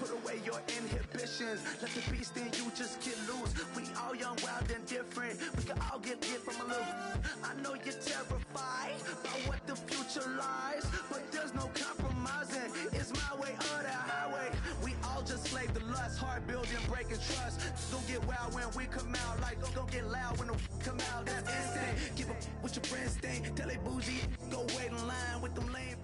Put away your inhibitions. Let the beast in you just get loose. We all young, wild, and different. We can all get hit from a little. I know you're terrified by what the future lies, but there's no compromising. It's my way or the highway. We all just slave the lust, heart building, breaking trust. Don't get wild when we come out, like don't get loud when the come out. That's instant. Keep up with your friends, stay. Tell they bougie, go wait in line with them lame.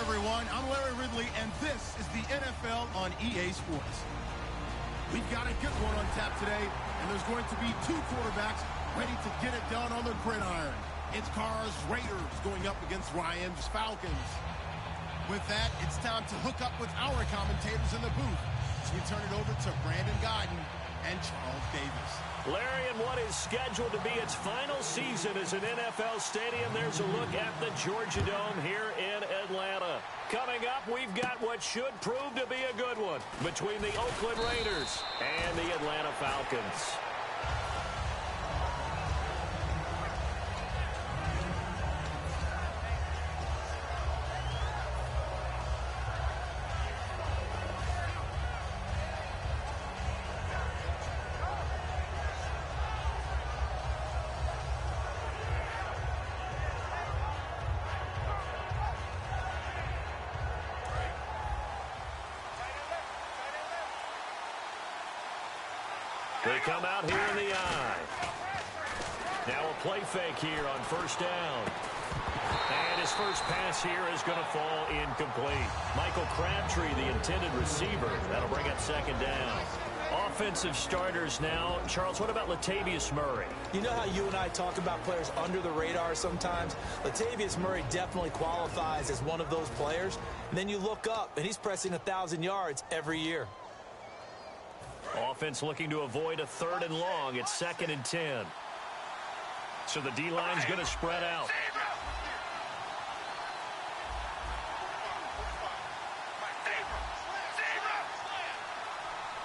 Everyone, I'm Larry Ridley, and this is the NFL on EA Sports. We've got a good one on tap today, and there's going to be two quarterbacks ready to get it done on the gridiron. It's Carr's Raiders going up against Ryan's Falcons. With that, it's time to hook up with our commentators in the booth as we turn it over to Brandon Godden and Charles Davis. Larry, in what is scheduled to be its final season as an NFL stadium, there's a look at the Georgia Dome here in Atlanta. Coming up, we've got what should prove to be a good one between the Oakland Raiders and the Atlanta Falcons. They come out here in the eye. Now a play fake here on first down. And his first pass here is going to fall incomplete. Michael Crabtree, the intended receiver. That'll bring up second down. Offensive starters now. Charles, what about Latavius Murray? You know how you and I talk about players under the radar sometimes? Latavius Murray definitely qualifies as one of those players. And then you look up, and he's pressing 1,000 yards every year. Offense looking to avoid a third and long. It's 2nd and 10. So the D-line's going to spread out.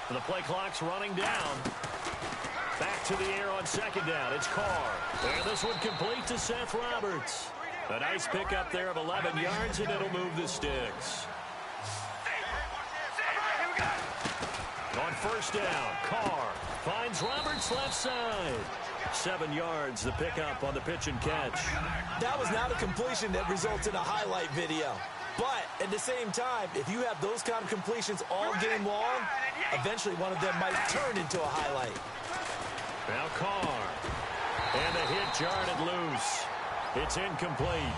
The play clock's running down. Back to the air on second down. It's Carr. And this one complete to Seth Roberts. A nice pickup there of 11 yards, and it'll move the sticks. On first down, Carr finds Roberts left side. 7 yards, the pickup on the pitch and catch. That was not a completion that results in a highlight video. But at the same time, if you have those kind of completions all game long, eventually one of them might turn into a highlight. Now Carr. And the hit jarred it loose. It's incomplete.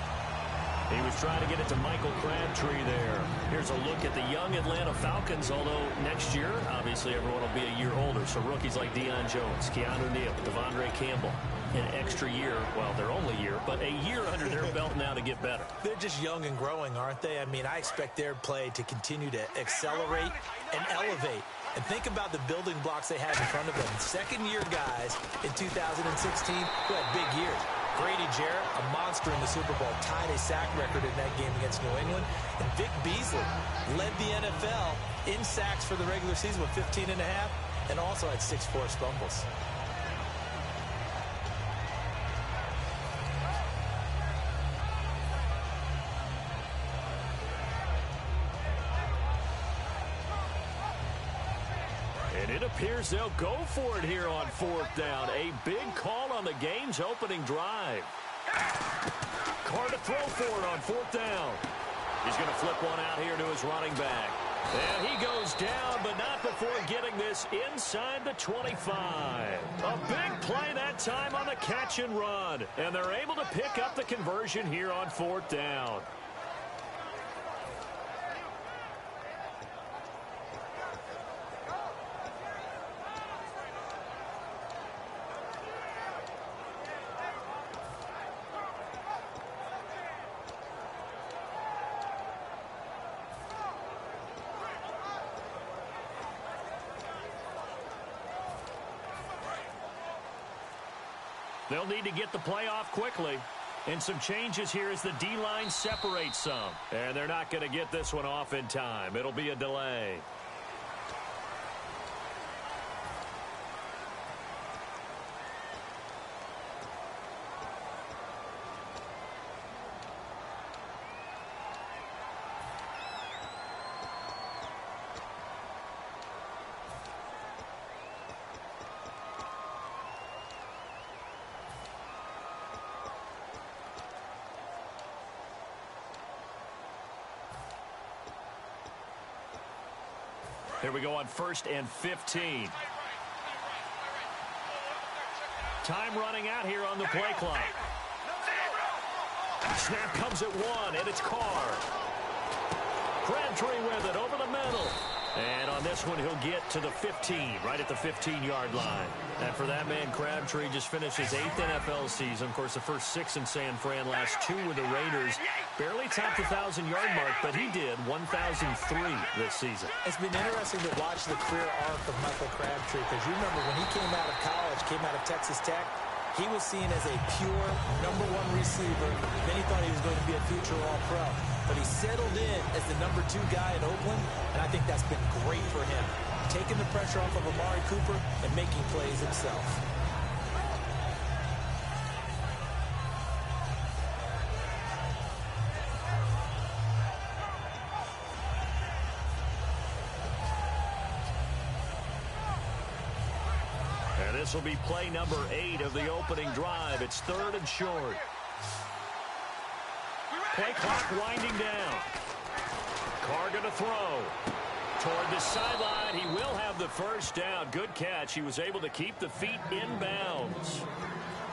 He was trying to get it to Michael Crabtree there. Here's a look at the young Atlanta Falcons, although next year, obviously, everyone will be a year older. So rookies like Deion Jones, Keanu Neal, Devondre Campbell, an extra year, well, their only year, but a year under their belt now to get better. They're just young and growing, aren't they? I mean, I expect their play to continue to accelerate and elevate. And think about the building blocks they had in front of them. Second-year guys in 2016 who had big years. Grady Jarrett, a monster in the Super Bowl, tied a sack record in that game against New England. And Vic Beasley led the NFL in sacks for the regular season with 15 and a half, and also had 6 forced fumbles. And it appears they'll go for it here on 4th down. A big call on the game's opening drive. Carr to throw for it on 4th down. He's going to flip one out here to his running back. And he goes down, but not before getting this inside the 25. A big play that time on the catch and run. And they're able to pick up the conversion here on 4th down. They'll need to get the play off quickly. And some changes here as the D-line separates some. And they're not going to get this one off in time. It'll be a delay. Here we go on 1st and 15. Time running out here on the play clock. Snap comes at 1, and it's Carr. Crabtree with it over the middle. And on this one, he'll get to the 15, right at the 15-yard line. And for that man, Crabtree just finished his 8th NFL season. Of course, the first 6 in San Fran, last 2 with the Raiders. Barely topped the 1,000-yard mark, but he did 1,003 this season. It's been interesting to watch the career arc of Michael Crabtree, because you remember when he came out of college, came out of Texas Tech, he was seen as a pure #1 receiver. Then he thought he was going to be a future All-Pro. But he settled in as the #2 guy in Oakland, and I think that's been great for him. Taking the pressure off of Amari Cooper and making plays himself. And this will be play number 8 of the opening drive. It's 3rd and short. Play clock winding down. Carr going to throw. Toward the sideline, he will have the first down. Good catch. He was able to keep the feet in bounds.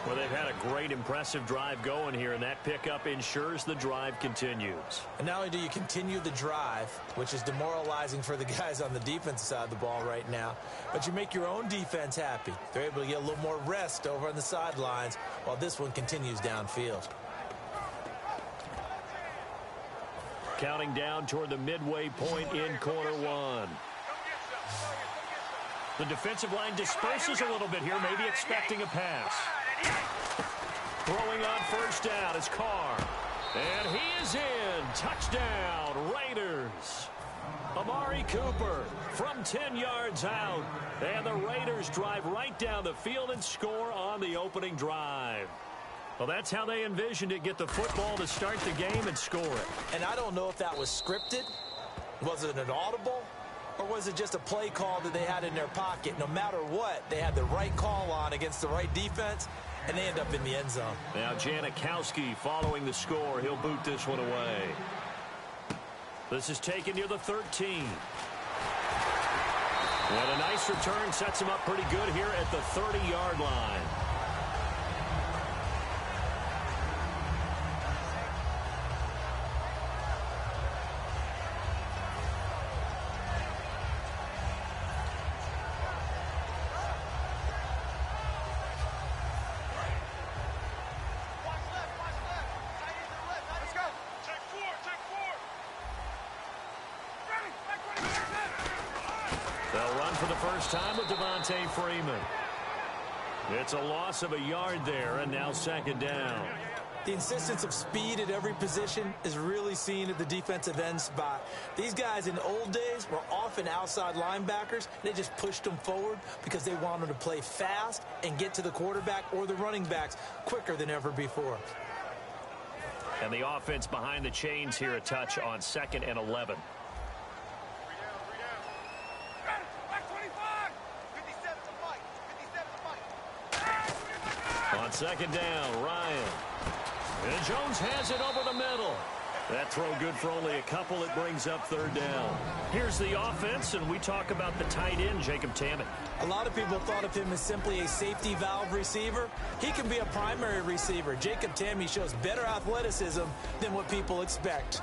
Well, they've had a great, impressive drive going here, and that pickup ensures the drive continues. And not only do you continue the drive, which is demoralizing for the guys on the defensive side of the ball right now, but you make your own defense happy. They're able to get a little more rest over on the sidelines while this one continues downfield. Counting down toward the midway point in quarter 1. The defensive line disperses a little bit here, maybe expecting a pass. Throwing on first down is Carr. And he is in. Touchdown, Raiders. Amari Cooper from 10 yards out. And the Raiders drive right down the field and score on the opening drive. Well, that's how they envisioned it. Get the football to start the game and score it. And I don't know if that was scripted. Was it an audible? Or was it just a play call that they had in their pocket? No matter what, they had the right call on against the right defense, and they end up in the end zone. Now Janikowski following the score. He'll boot this one away. This is taken near the 13. And a nice return sets him up pretty good here at the 30-yard line. They'll run for the first time with Devontae Freeman. It's a loss of a yard there, and now 2nd down. The insistence of speed at every position is really seen at the defensive end spot. These guys in the old days were often outside linebackers. They just pushed them forward because they wanted to play fast and get to the quarterback or the running backs quicker than ever before. And the offense behind the chains here a touch on 2nd and 11. On 2nd down, Ryan. And Jones has it over the middle. That throw good for only a couple. It brings up 3rd down. Here's the offense, and we talk about the tight end, Jacob Tammett. A lot of people thought of him as simply a safety valve receiver. He can be a primary receiver. Jacob Tammett shows better athleticism than what people expect.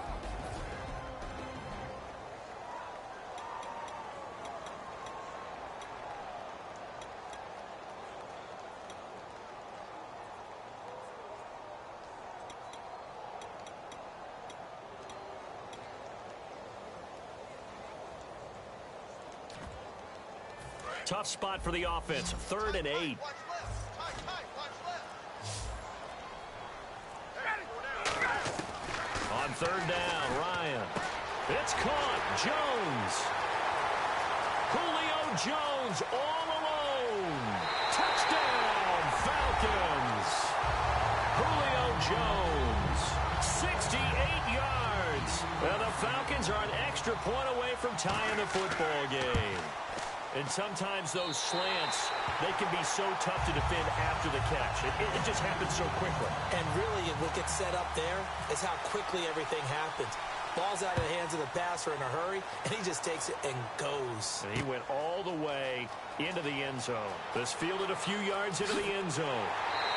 Tough spot for the offense. 3rd and 8. third down. Ryan. It's caught. Jones. Julio Jones all alone. Touchdown, Falcons. Julio Jones, 68 yards. Well, the Falcons are an extra point away from tying the football game. And sometimes those slants, they can be so tough to defend after the catch. It just happens so quickly. And really, what gets set up there is how quickly everything happens. Ball's out of the hands of the passer in a hurry, and he just takes it and goes. And he went all the way into the end zone. This fielded a few yards into the end zone.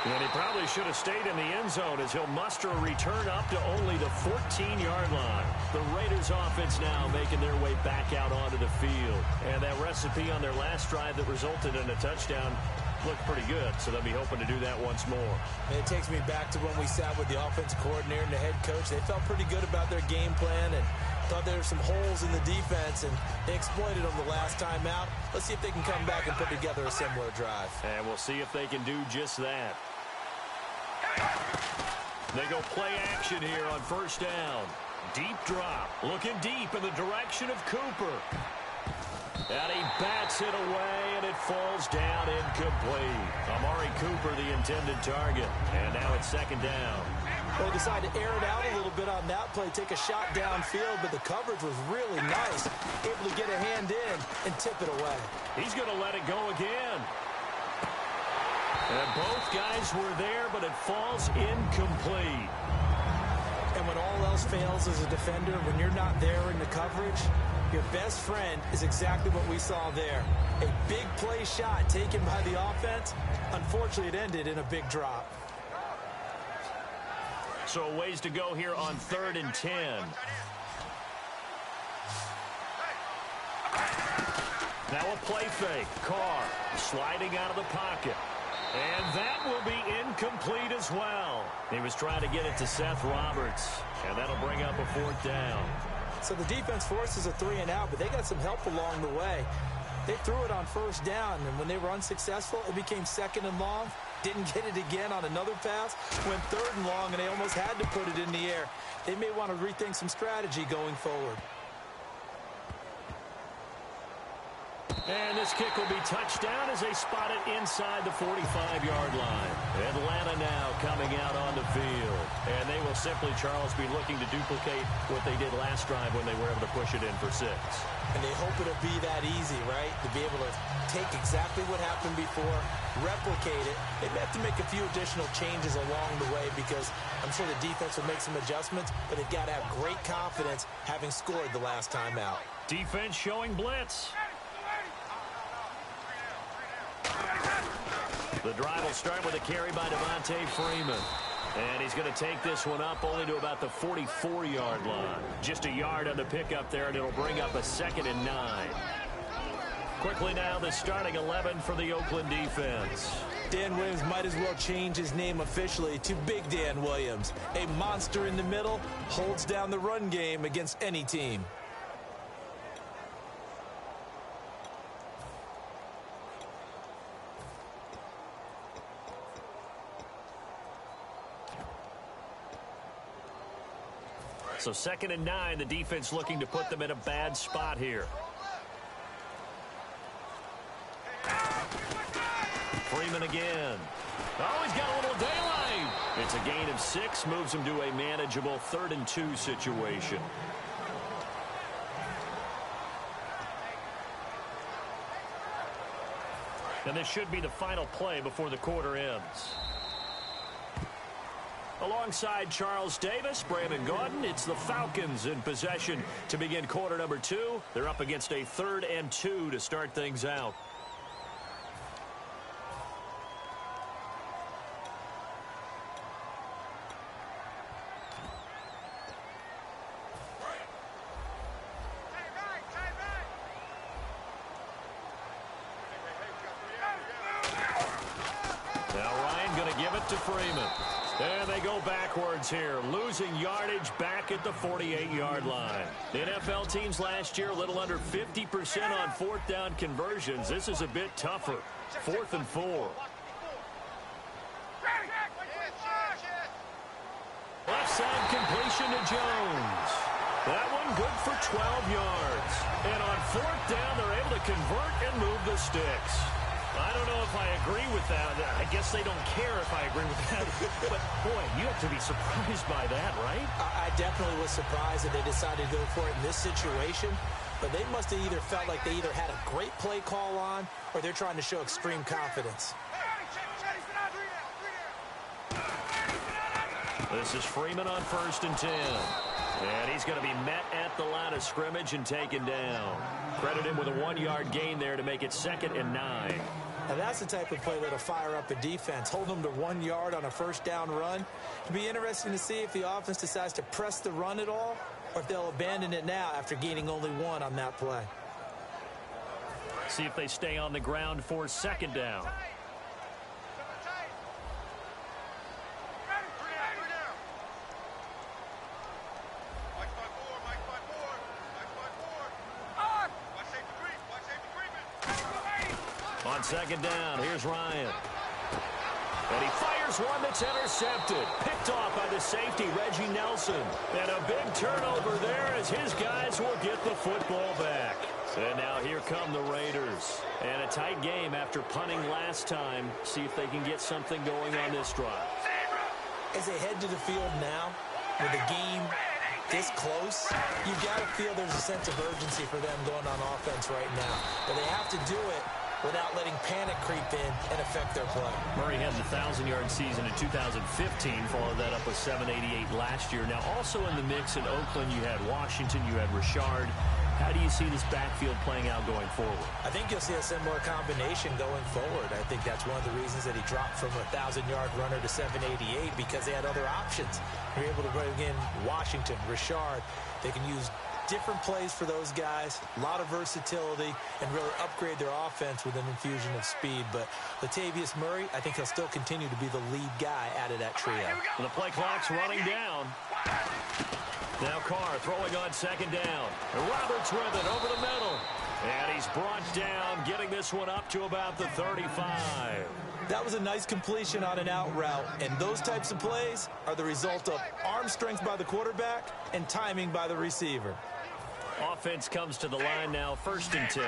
And he probably should have stayed in the end zone as he'll muster a return up to only the 14-yard line. The Raiders offense now making their way back out onto the field. And that recipe on their last drive that resulted in a touchdown looked pretty good, so they'll be hoping to do that once more. And it takes me back to when we sat with the offensive coordinator and the head coach. They felt pretty good about their game plan and thought there were some holes in the defense, and they exploited them the last time out. Let's see if they can come back and put together a similar drive. And we'll see if they can do just that. They go play action here on first down. Deep drop. Looking deep in the direction of Cooper. And he bats it away, and it falls down incomplete. Amari Cooper, the intended target. And now it's second down. They decided to air it out a little bit on that play, take a shot downfield, but the coverage was really nice. Able to get a hand in and tip it away. He's going to let it go again. And both guys were there, but it falls incomplete. And when all else fails as a defender, when you're not there in the coverage, your best friend is exactly what we saw there. A big play shot taken by the offense. Unfortunately, it ended in a big drop. So a ways to go here on 3rd and 10. Now a play fake. Carr sliding out of the pocket. And that will be incomplete as well. He was trying to get it to Seth Roberts. And that'll bring up a 4th down. So the defense forces a 3-and-out, but they got some help along the way. They threw it on first down, and when they were unsuccessful, it became 2nd and long. Didn't get it again on another pass. Went 3rd and long, and they almost had to put it in the air. They may want to rethink some strategy going forward. And this kick will be touched down as they spot it inside the 45-yard line. Atlanta now coming out on the field. And they will simply, Charles, be looking to duplicate what they did last drive when they were able to push it in for 6. And they hope it'll be that easy, right? To be able to take exactly what happened before, replicate it. They may have to make a few additional changes along the way because I'm sure the defense will make some adjustments, but they've got to have great confidence having scored the last time out. Defense showing blitz. The drive will start with a carry by Devontae Freeman. And he's going to take this one up only to about the 44-yard line. Just a yard on the pickup there, and it'll bring up a 2nd and 9. Quickly now, the starting 11 for the Oakland defense. Dan Williams might as well change his name officially to Big Dan Williams. A monster in the middle, holds down the run game against any team. So 2nd and 9, the defense looking to put them in a bad spot here. Freeman again. Oh, he's got a little daylight. It's a gain of 6, moves him to a manageable 3rd and 2 situation. And this should be the final play before the quarter ends. Alongside Charles Davis, Brandon Gaudin, it's the Falcons in possession to begin quarter number 2. They're up against a 3rd and 2 to start things out. Now Ryan going to give it to Freeman. And they go backwards here, losing yardage back at the 48-yard line. The NFL teams last year a little under 50% on 4th down conversions. This is a bit tougher. 4th and 4. Left side completion to Jones. That one good for 12 yards. And on fourth down, they're able to convert and move the sticks. I don't know if I agree with that. I guess they don't care if I agree with that. But, boy, you have to be surprised by that, right? I definitely was surprised that they decided to go for it in this situation. But they must have either felt like they either had a great play call on or they're trying to show extreme confidence. This is Freeman on 1st and 10. And he's going to be met at the line of scrimmage and taken down. Credit him with a 1-yard gain there to make it 2nd and 9. Now that's the type of play that'll fire up a defense. Hold them to 1 yard on a first down run. It'll be interesting to see if the offense decides to press the run at all or if they'll abandon it now after gaining only 1 on that play. See if they stay on the ground for 2nd down. On 2nd down, here's Ryan. And he fires one that's intercepted. Picked off by the safety, Reggie Nelson. And a big turnover there as his guys will get the football back. And now here come the Raiders. And a tight game after punting last time. See if they can get something going on this drive. As they head to the field now, with the game this close, you've got to feel there's a sense of urgency for them going on offense right now. But they have to do it without letting panic creep in and affect their play. Murray had the 1,000-yard season in 2015, followed that up with 788 last year. Now, also in the mix in Oakland, you had Washington, you had Richard. How do you see this backfield playing out going forward? I think you'll see a similar combination going forward. I think that's one of the reasons that he dropped from a 1,000-yard runner to 788 because they had other options. They're able to bring in Washington, Richard. They can use different plays for those guys, a lot of versatility, and really upgrade their offense with an infusion of speed. But Latavius Murray, I think he'll still continue to be the lead guy out of that trio. The play clock's running down. Now Carr throwing on 2nd down. Roberts with it over the middle. And he's brought down, getting this one up to about the 35. That was a nice completion on an out route, and those types of plays are the result of arm strength by the quarterback and timing by the receiver. Offense comes to the line now, 1st and 10.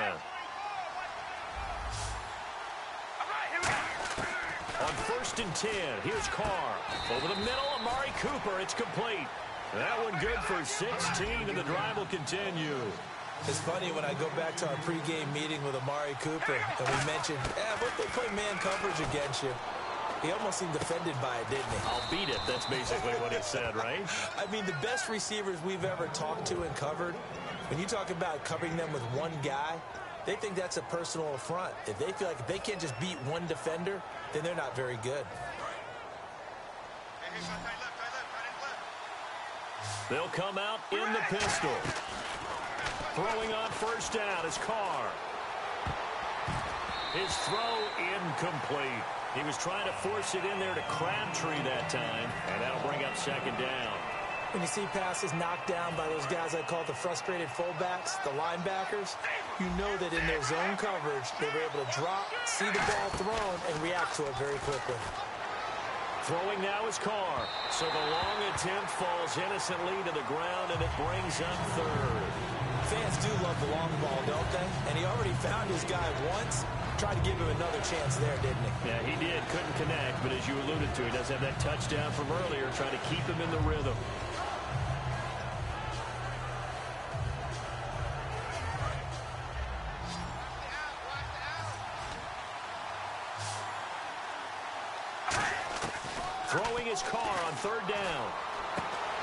On 1st and 10, here's Carr. Over the middle, Amari Cooper, it's complete. That one good for 16, and the drive will continue. It's funny when I go back to our pregame meeting with Amari Cooper, and we mentioned, what they play man coverage against you. He almost seemed offended by it, didn't he? I'll beat it. That's basically what he said, right? I mean, the best receivers we've ever talked to and covered, when you talk about covering them with one guy, they think that's a personal affront. If they feel like if they can't just beat one defender, then they're not very good. They'll come out in the pistol. Throwing on 1st down is Carr. His throw incomplete. He was trying to force it in there to Crabtree that time, and that'll bring up 2nd down. When you see passes knocked down by those guys I call the frustrated fullbacks, the linebackers, you know that in their zone coverage, they were able to drop, see the ball thrown, and react to it very quickly. Throwing now is Carr. So the long attempt falls innocently to the ground, and it brings up 3rd. Fans do love the long ball, don't they? And he already found his guy once. Tried to give him another chance there, didn't he? Yeah, he did. Couldn't connect, but as you alluded to, he does have that touchdown from earlier, trying to keep him in the rhythm. Throwing his Carr on 3rd down.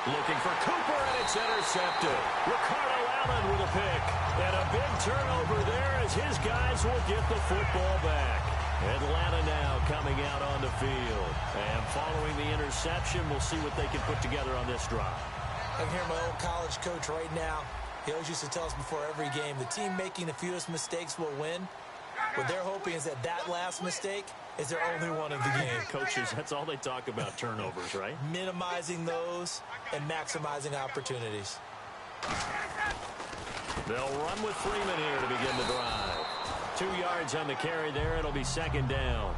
Looking for Cooper, and it's intercepted. Ricardo Allen with a pick. And a big turnover there as his guys will get the football back. Atlanta now coming out on the field. And following the interception, we'll see what they can put together on this drive. I can hear my old college coach right now. He always used to tell us before every game, the team making the fewest mistakes will win. What they're hoping is that that last mistake is their only one of the game. Coaches, that's all they talk about, turnovers, right? Minimizing those and maximizing opportunities. They'll run with Freeman here to begin the drive. 2 yards on the carry there. It'll be 2nd down.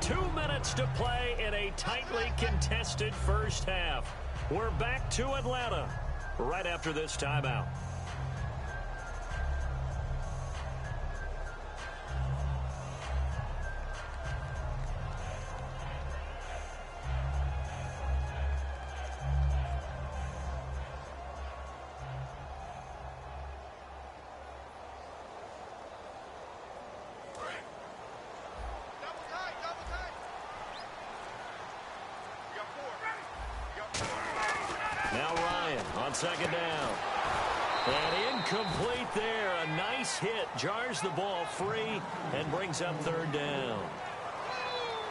2 minutes to play in a tightly contested first half. We're back to Atlanta right after this timeout. Now Ryan on second down. And incomplete there. A nice hit. Jars the ball free and brings up third down.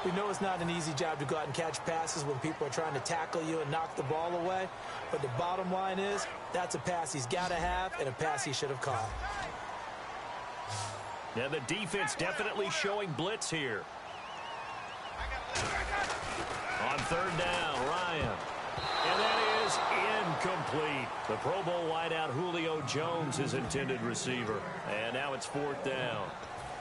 We know it's not an easy job to go out and catch passes when people are trying to tackle you and knock the ball away. But the bottom line is that's a pass he's got to have and a pass he should have caught. Yeah, the defense definitely showing blitz here. On third down, Ryan. And that is incomplete. The Pro Bowl wideout Julio Jones, his intended receiver. And now it's fourth down.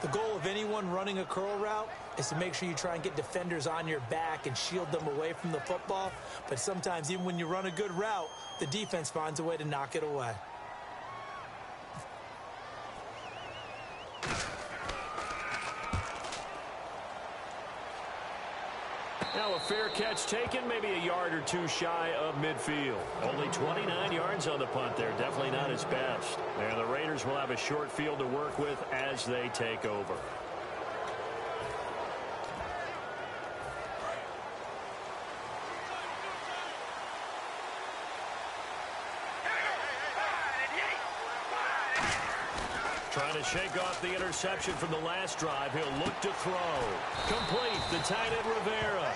The goal of anyone running a curl route is to make sure you try and get defenders on your back and shield them away from the football. But sometimes even when you run a good route, the defense finds a way to knock it away. Now a fair catch taken, maybe a yard or two shy of midfield. Only 29 yards on the punt there. Definitely not his best. And the Raiders will have a short field to work with as they take over. Trying to shake off the interception from the last drive. He'll look to throw. Complete. The tight end Rivera.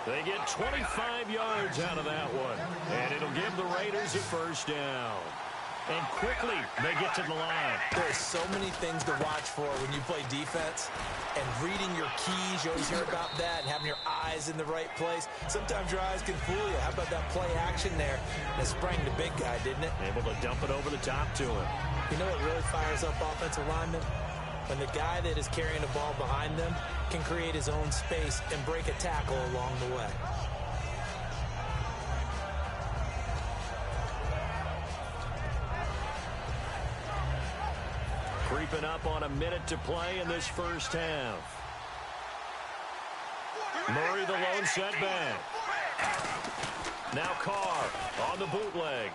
They get 25 yards out of that one. And it'll give the Raiders a first down. And quickly they get to the line. There's so many things to watch for when you play defense. And reading your keys, you always hear about that, and having your eyes in the right place. Sometimes your eyes can fool you. How about that play action there? And it sprang the big guy, didn't it? Able to dump it over the top to him. You know what really fires up offensive linemen? When the guy that is carrying the ball behind them can create his own space and break a tackle along the way. Creeping up on a minute to play in this first half. Murray the lone setback. Now Carr on the bootleg.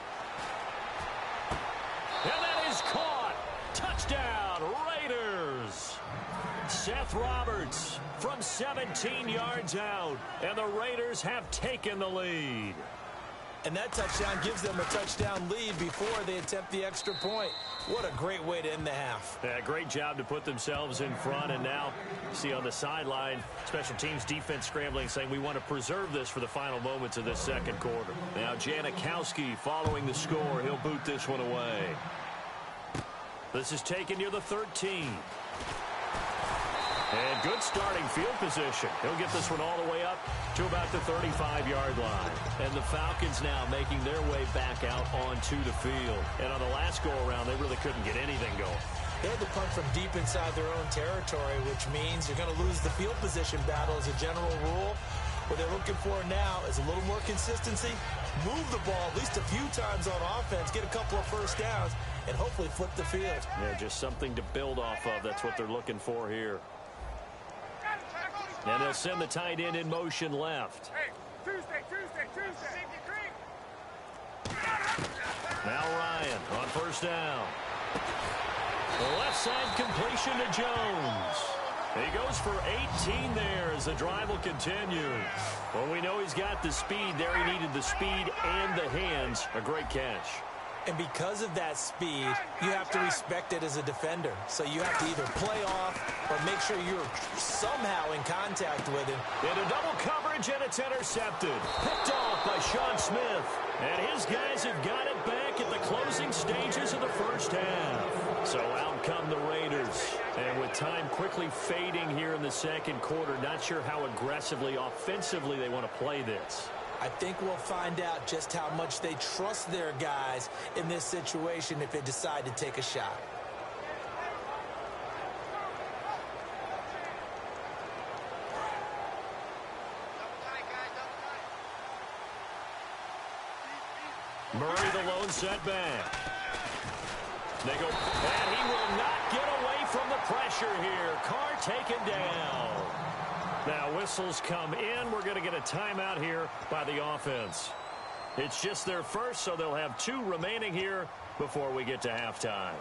And that is caught. Touchdown, Raiders. Seth Roberts from 17 yards out. And the Raiders have taken the lead. And that touchdown gives them a touchdown lead before they attempt the extra point. What a great way to end the half. Yeah, great job to put themselves in front. And now, see on the sideline, special teams defense scrambling, saying we want to preserve this for the final moments of this second quarter. Now Janikowski following the score. He'll boot this one away. This is taken near the 13. And good starting field position. He'll get this one all the way up to about the 35-yard line. And the Falcons now making their way back out onto the field. And on the last go-around, they really couldn't get anything going. They had to punt from deep inside their own territory, which means you're going to lose the field position battle as a general rule. What they're looking for now is a little more consistency, move the ball at least a few times on offense, get a couple of first downs, and hopefully flip the field. Yeah, just something to build off of. That's what they're looking for here. And they'll send the tight end in motion left. Hey, Tuesday. Now Ryan on first down. The left side completion to Jones. He goes for 18 there as the drive will continue. Well, we know he's got the speed there. He needed the speed and the hands. A great catch. And because of that speed, you have to respect it as a defender. So you have to either play off or make sure you're somehow in contact with him. Into double coverage, and it's intercepted. Picked off by Sean Smith. And his guys have got it back at the closing stages of the first half. So out come the Raiders. And with time quickly fading here in the second quarter, not sure how aggressively, offensively they want to play this. I think we'll find out just how much they trust their guys in this situation if they decide to take a shot. Murray the lone setback. They go, and he will not get away from the pressure here. Carr taken down. Now whistles come in. We're going to get a timeout here by the offense. It's just their first, so they'll have 2 remaining here before we get to halftime.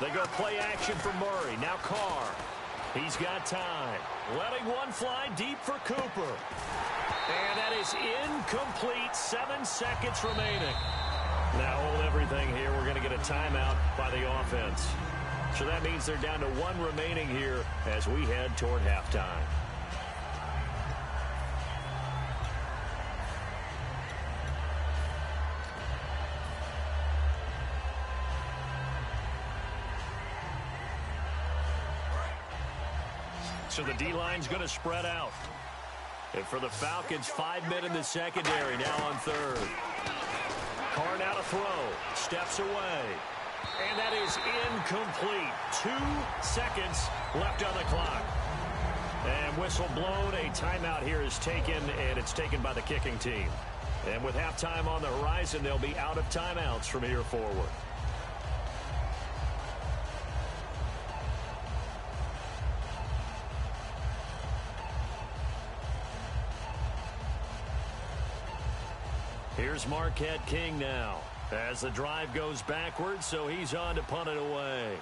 They go play action for Murray. Now Carr. He's got time. Letting one fly deep for Cooper. And that is incomplete. 7 seconds remaining. Now hold everything here. We're going to get a timeout by the offense. So that means they're down to 1 remaining here as we head toward halftime. So the D-line's going to spread out. And for the Falcons, 5 men in the secondary, now on third. Carr now to throw. Steps away. And that is incomplete. 2 seconds left on the clock. And whistle blown. A timeout here is taken, and it's taken by the kicking team. And with halftime on the horizon, they'll be out of timeouts from here forward. Here's Marquette King now as the drive goes backwards, so he's on to punt it away.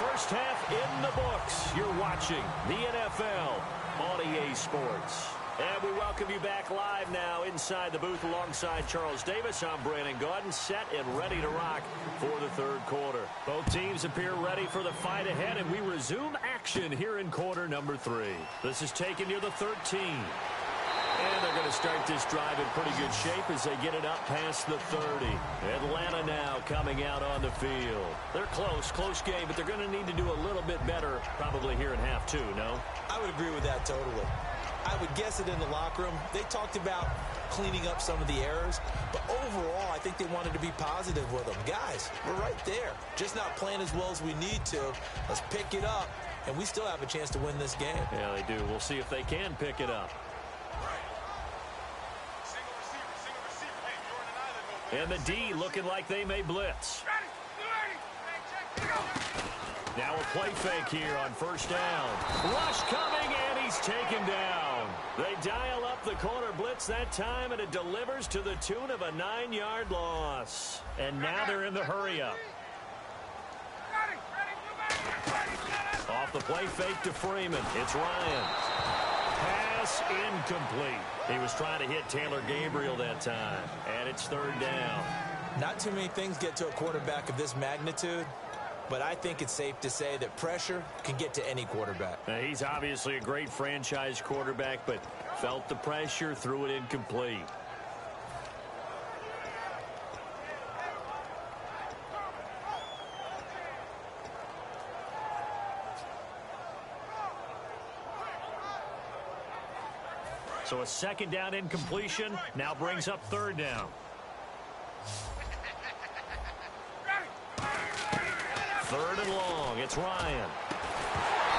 First half in the books. You're watching the NFL on EA Sports. And we welcome you back live now inside the booth alongside Charles Davis. I'm Brandon Gaudin, set and ready to rock for the third quarter. Both teams appear ready for the fight ahead, and we resume action here in quarter number 3. This is taken near the 13. And they're going to start this drive in pretty good shape as they get it up past the 30. Atlanta now coming out on the field. They're close game, but they're going to need to do a little bit better probably here in half 2, no? I would agree with that totally. I would guess it in the locker room. They talked about cleaning up some of the errors, but overall, I think they wanted to be positive with them. Guys, we're right there. Just not playing as well as we need to. Let's pick it up, and we still have a chance to win this game. Yeah, they do. We'll see if they can pick it up. And the D looking like they may blitz. Now a play fake here on first down. Rush coming, and he's taken down. They dial up the corner blitz that time, and it delivers to the tune of a 9-yard loss. And now they're in the hurry-up. Off the play fake to Freeman. It's Ryan. Pass incomplete. He was trying to hit Taylor Gabriel that time, and it's third down. Not too many things get to a quarterback of this magnitude, but I think it's safe to say that pressure can get to any quarterback. Now, he's obviously a great franchise quarterback, but felt the pressure, threw it incomplete. So a second down incompletion now brings up third down. Third and long. It's Ryan.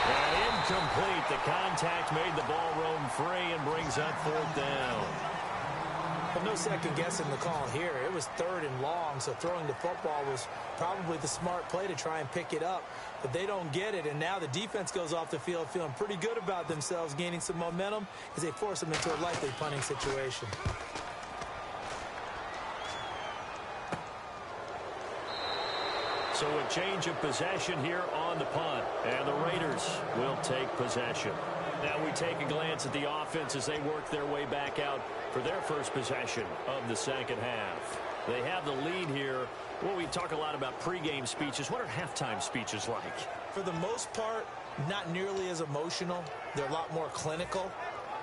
And incomplete. The contact made the ball roam free and brings up fourth down. Well, no second guessing the call here. It was third and long, so throwing the football was probably the smart play to try and pick it up. But they don't get it, and now the defense goes off the field feeling pretty good about themselves, gaining some momentum as they force them into a likely punting situation. So a change of possession here on the punt. And the Raiders will take possession. Now we take a glance at the offense as they work their way back out for their first possession of the second half. They have the lead here. Well, we talk a lot about pregame speeches. What are halftime speeches like? For the most part, not nearly as emotional. They're a lot more clinical.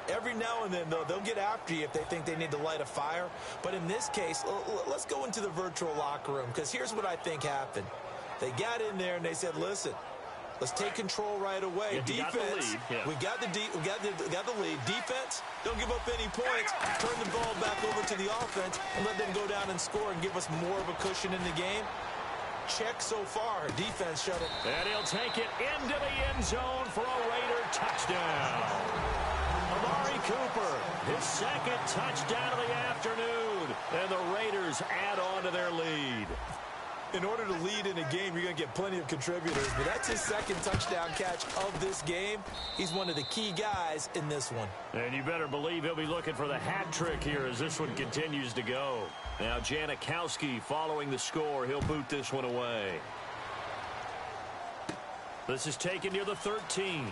Every now and then, though, they'll get after you if they think they need to light a fire. But in this case, let's go into the virtual locker room, because here's what I think happened. They got in there and they said, listen, let's take control right away. Yeah, defense, we got the lead. Defense, don't give up any points. Turn the ball back over to the offense and let them go down and score and give us more of a cushion in the game. Check so far. Defense shut it. And he'll take it into the end zone for a Raider touchdown. Amari Cooper, his second touchdown of the afternoon. And the Raiders add on to their lead. In order to lead in a game, you're going to get plenty of contributors, but that's his second touchdown catch of this game. He's one of the key guys in this one. And you better believe he'll be looking for the hat trick here as this one continues to go. Now Janikowski following the score. He'll boot this one away. This is taken near the 13.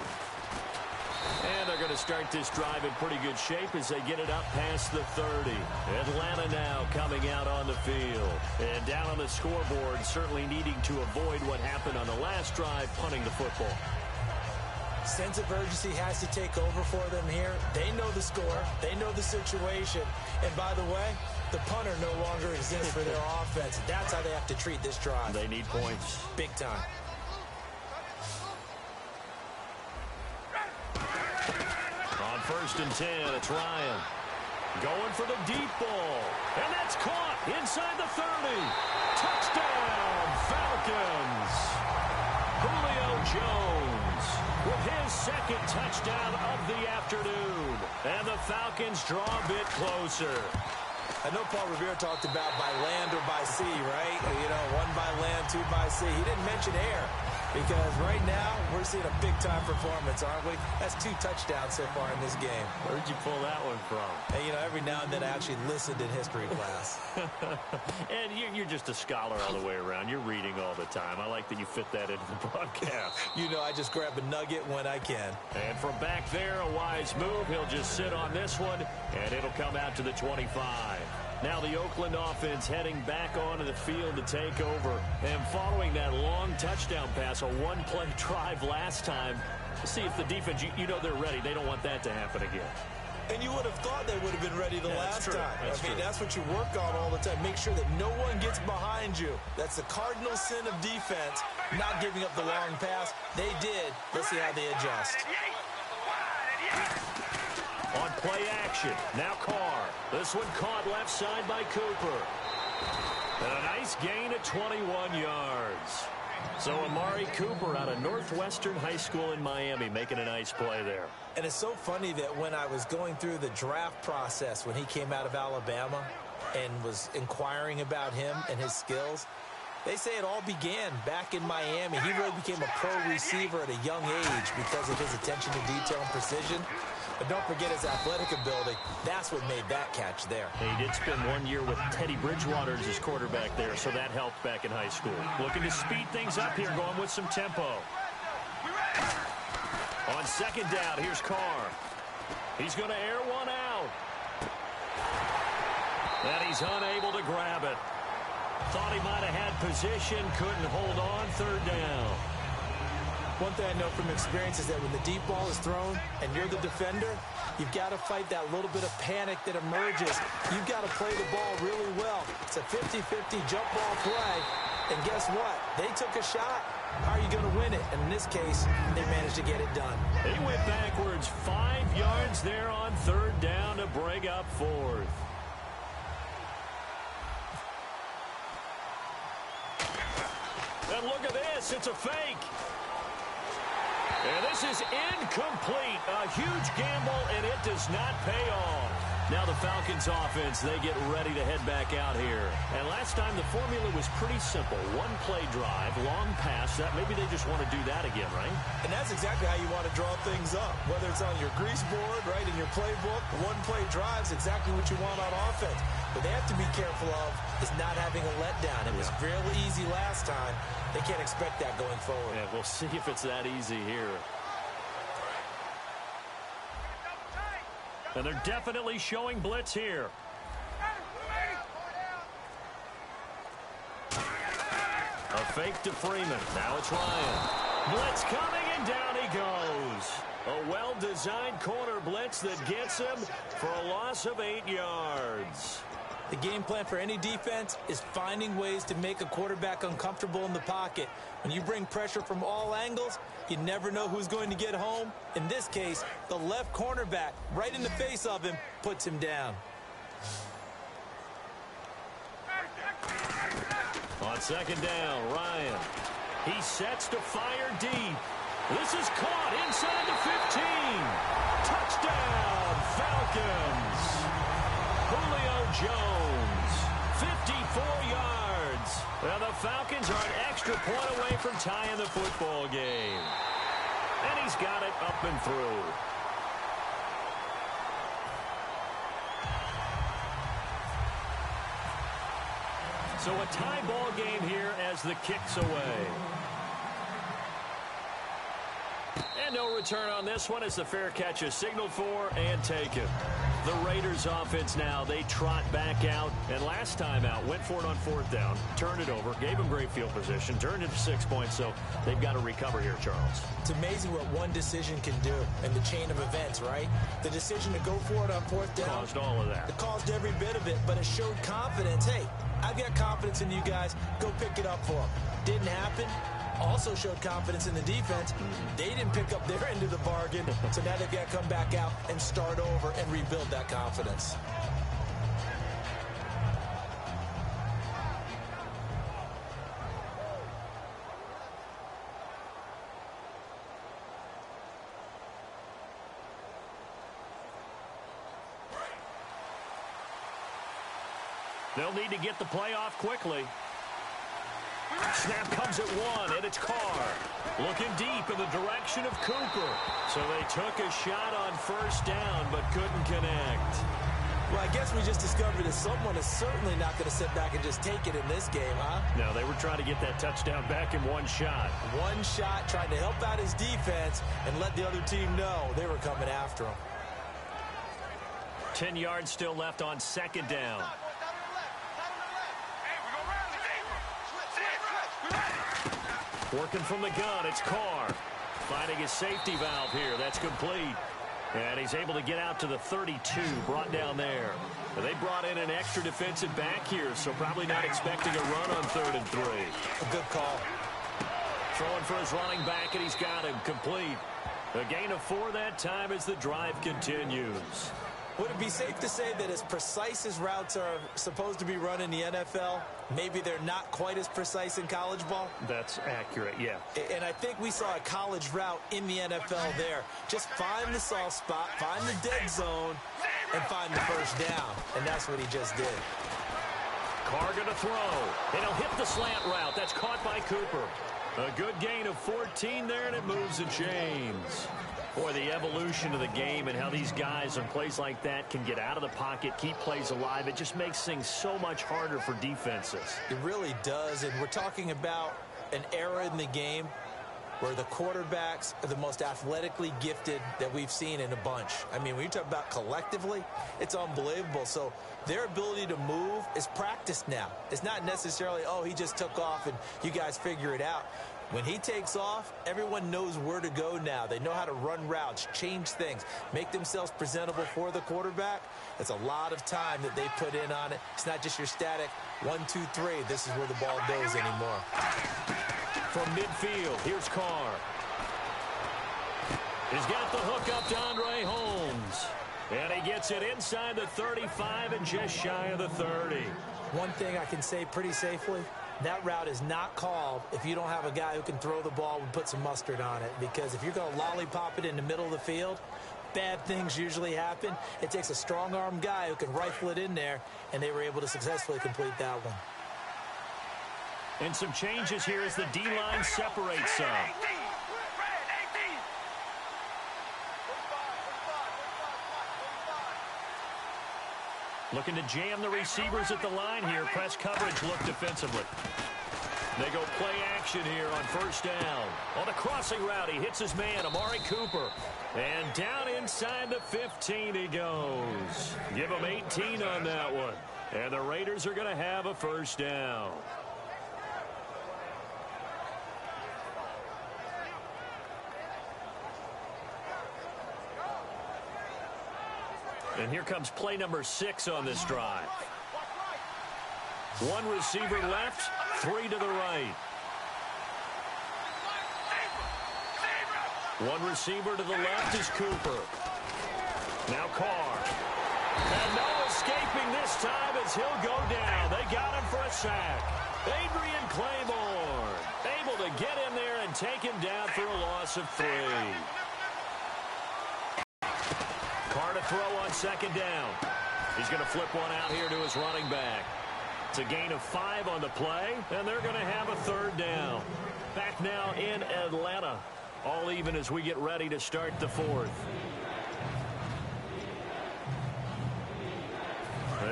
And they're going to start this drive in pretty good shape as they get it up past the 30. Atlanta now coming out on the field. And down on the scoreboard, certainly needing to avoid what happened on the last drive, punting the football. Sense of urgency has to take over for them here. They know the score. They know the situation. And by the way, the punter no longer exists for their offense. That's how they have to treat this drive. They need points. Big time. First and 10, it's Ryan. Going for the deep ball. And that's caught inside the 30. Touchdown, Falcons. Julio Jones with his second touchdown of the afternoon. And the Falcons draw a bit closer. I know Paul Revere talked about by land or by sea, right? You know, one by land, two by sea. He didn't mention air. Because right now, we're seeing a big-time performance, aren't we? That's 2 touchdowns so far in this game. Where'd you pull that one from? And, you know, every now and then I actually listened in history class. And you're just a scholar all the way around. You're reading all the time. I like that you fit that into the broadcast. You know, I just grab a nugget when I can. And from back there, a wise move. He'll just sit on this one, and it'll come out to the 25. Now the Oakland offense heading back onto the field to take over. And following that long touchdown pass, a one-play drive last time, see if the defense, you know they're ready. They don't want that to happen again. And you would have thought they would have been ready the last time. I mean, that's what you work on all the time. Make sure that no one gets behind you. That's the cardinal sin of defense, not giving up the long pass. They did. Let's see how they adjust. On play action, now Carr. This one caught left side by Cooper. And a nice gain of 21 yards. So Amari Cooper out of Northwestern High School in Miami making a nice play there. And it's so funny that when I was going through the draft process when he came out of Alabama and was inquiring about him and his skills, they say it all began back in Miami. He really became a pro receiver at a young age because of his attention to detail and precision. But don't forget his athletic ability. That's what made that catch there. He did spend 1 year with Teddy Bridgewater as his quarterback there, so that helped back in high school. Looking to speed things up here, going with some tempo. On second down, here's Carr. He's going to air one out. And he's unable to grab it. Thought he might have had position, couldn't hold on, third down. One thing I know from experience is that when the deep ball is thrown and you're the defender, you've got to fight that little bit of panic that emerges. You've got to play the ball really well. It's a 50-50 jump ball play. And guess what? They took a shot. How are you going to win it? And in this case, they managed to get it done. He went backwards 5 yards there on third down to bring up fourth. And look at this. It's a fake. And this is incomplete. A huge gamble, and it does not pay off. Now the Falcons offense, they get ready to head back out here. And last time the formula was pretty simple. One play drive, long pass. That maybe they just want to do that again, right? And that's exactly how you want to draw things up. Whether it's on your grease board, right, in your playbook, one play drives exactly what you want on offense. But they have to be careful of is not having a letdown. It was real easy last time. They can't expect that going forward. Yeah, we'll see if it's that easy here. And they're definitely showing blitz here. A fake to Freeman. Now it's Ryan. Blitz coming, and down he goes. A well-designed corner blitz that gets him for a loss of 8 yards. The game plan for any defense is finding ways to make a quarterback uncomfortable in the pocket. When you bring pressure from all angles, you never know who's going to get home. In this case, the left cornerback, right in the face of him, puts him down. On second down, Ryan. He sets to fire deep. This is caught inside the 15. Touchdown, Falcons. Julio Jones, 54 yards. Well, the Falcons are an extra point away from tying the football game. And he's got it up and through. So a tie ball game here as the kick's away. And no return on this one as the fair catch is signaled for and taken. The Raiders offense now, they trot back out. And last time out, went for it on fourth down, turned it over, gave them great field position, turned it to 6 points. So they've got to recover here, Charles. It's amazing what one decision can do in the chain of events, right? The decision to go for it on fourth down. Caused all of that. It caused every bit of it, but it showed confidence. Hey, I've got confidence in you guys. Go pick it up for them. Didn't happen. Also showed confidence in the defense. They didn't pick up their end of the bargain, so now they've got to come back out and start over and rebuild that confidence. They'll need to get the play off quickly. Snap comes at one, and it's Carr. Looking deep in the direction of Cooper. So they took a shot on first down, but couldn't connect. Well, I guess we just discovered that someone is certainly not going to sit back and just take it in this game, huh? No, they were trying to get that touchdown back in one shot. One shot, trying to help out his defense and let the other team know they were coming after him. 10 yards still left on second down. Working from the gun, it's Carr. Finding his safety valve here. That's complete. And he's able to get out to the 32, brought down there. And they brought in an extra defensive back here, so probably not expecting a run on 3rd and 3. A good call. Throwing for his running back, and he's got him complete. A gain of 4 that time as the drive continues. Would it be safe to say that as precise as routes are supposed to be run in the NFL, maybe they're not quite as precise in college ball? That's accurate, yeah. And I think we saw a college route in the NFL there. Just find the soft spot, find the dead zone, and find the first down. And that's what he just did. Carr going to throw. And he'll hit the slant route. That's caught by Cooper. A good gain of 14 there, and it moves the chains. Boy, the evolution of the game and how these guys on plays like that can get out of the pocket, keep plays alive, it just makes things so much harder for defenses. It really does, and we're talking about an era in the game where the quarterbacks are the most athletically gifted that we've seen in a bunch. I mean, when you talk about collectively, it's unbelievable. So their ability to move is practiced now. It's not necessarily, oh, he just took off and you guys figure it out. When he takes off, everyone knows where to go now. They know how to run routes, change things, make themselves presentable for the quarterback. It's a lot of time that they put in on it. It's not just your static 1, 2, 3. This is where the ball goes anymore. From midfield, here's Carr. He's got the hook up to Andre Holmes. And he gets it inside the 35 and just shy of the 30. One thing I can say pretty safely, that route is not called if you don't have a guy who can throw the ball and put some mustard on it. Because if you're going to lollipop it in the middle of the field, bad things usually happen. It takes a strong-arm guy who can rifle it in there, and they were able to successfully complete that one. And some changes here as the D-line separates some. Looking to jam the receivers at the line here. Press coverage look defensively. They go play action here on first down. On a crossing route, he hits his man, Amari Cooper. And down inside the 15 he goes. Give him 18 on that one. And the Raiders are going to have a first down. And here comes play number 6 on this drive. One receiver left, 3 to the right. One receiver to the left is Cooper. Now Carr. And no escaping this time as he'll go down. They got him for a sack. Adrian Claiborne able to get in there and take him down for a loss of 3. Carr to throw on second down. He's going to flip one out here to his running back. It's a gain of 5 on the play, and they're going to have a third down. Back now in Atlanta. All even as we get ready to start the fourth.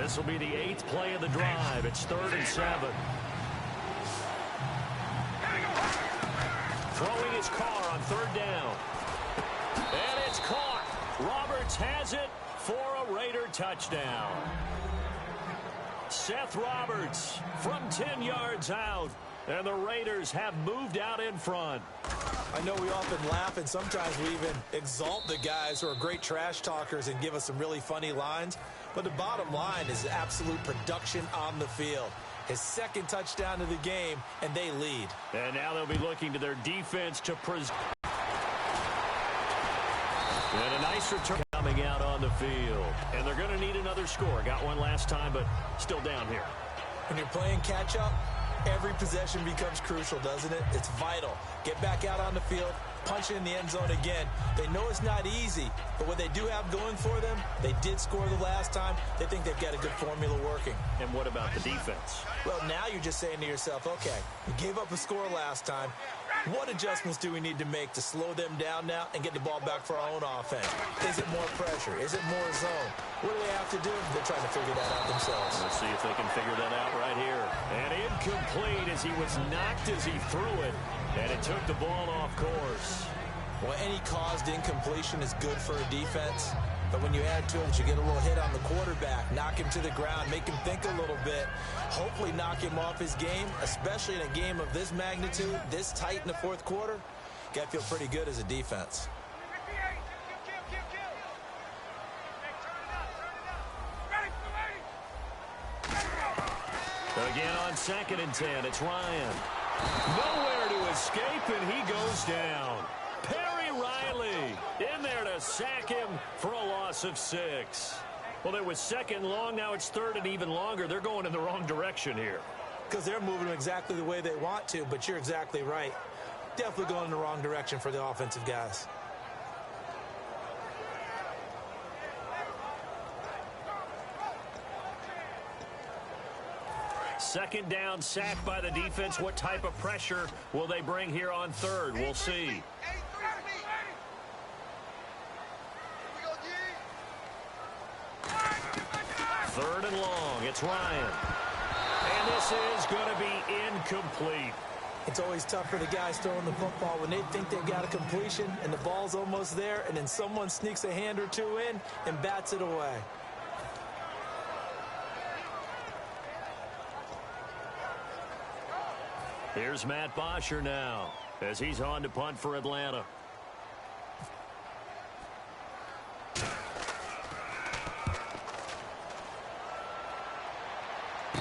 This will be the 8th play of the drive. It's 3rd and 7. Throwing his Carr on 3rd down. And it's caught. Roberts has it for a Raider touchdown. Seth Roberts from 10 yards out. And the Raiders have moved out in front. I know we often laugh, and sometimes we even exalt the guys who are great trash talkers and give us some really funny lines. But the bottom line is absolute production on the field. His 2nd touchdown of the game, and they lead. And now they'll be looking to their defense to present. And a nice return coming out on the field. And they're going to need another score. Got one last time, but still down here. When you're playing catch-up, every possession becomes crucial, doesn't it? It's vital. Get back out on the field, punch it in the end zone again. They know it's not easy, but what they do have going for them, they did score the last time. They think they've got a good formula working. And what about the defense? Well, now you're just saying to yourself, okay, we gave up a score last time. What adjustments do we need to make to slow them down now and get the ball back for our own offense? Is it more pressure? Is it more zone? What do they have to do? They're trying to figure that out themselves. Let's see if they can figure that out right here. And incomplete as he was knocked as he threw it. And it took the ball off course. Well, any caused incompletion is good for a defense. But when you add to it, you get a little hit on the quarterback, knock him to the ground, make him think a little bit, hopefully knock him off his game, especially in a game of this magnitude, this tight in the 4th quarter. Got to feel pretty good as a defense. Again on 2nd and 10, it's Ryan. Nowhere to escape, and he goes down. Perry Riley in there to sack him for a loss of 6. Well, there was 2nd long. Now it's 3rd and even longer. They're going in the wrong direction here. Because they're moving them exactly the way they want to, but you're exactly right. Definitely going in the wrong direction for the offensive guys. Second down, sack by the defense. What type of pressure will they bring here on 3rd? We'll see. 3rd and long. It's Ryan. And this is going to be incomplete. It's always tough for the guys throwing the football when they think they've got a completion and the ball's almost there, and then someone sneaks a hand or two in and bats it away. Here's Matt Bosher now as he's on to punt for Atlanta.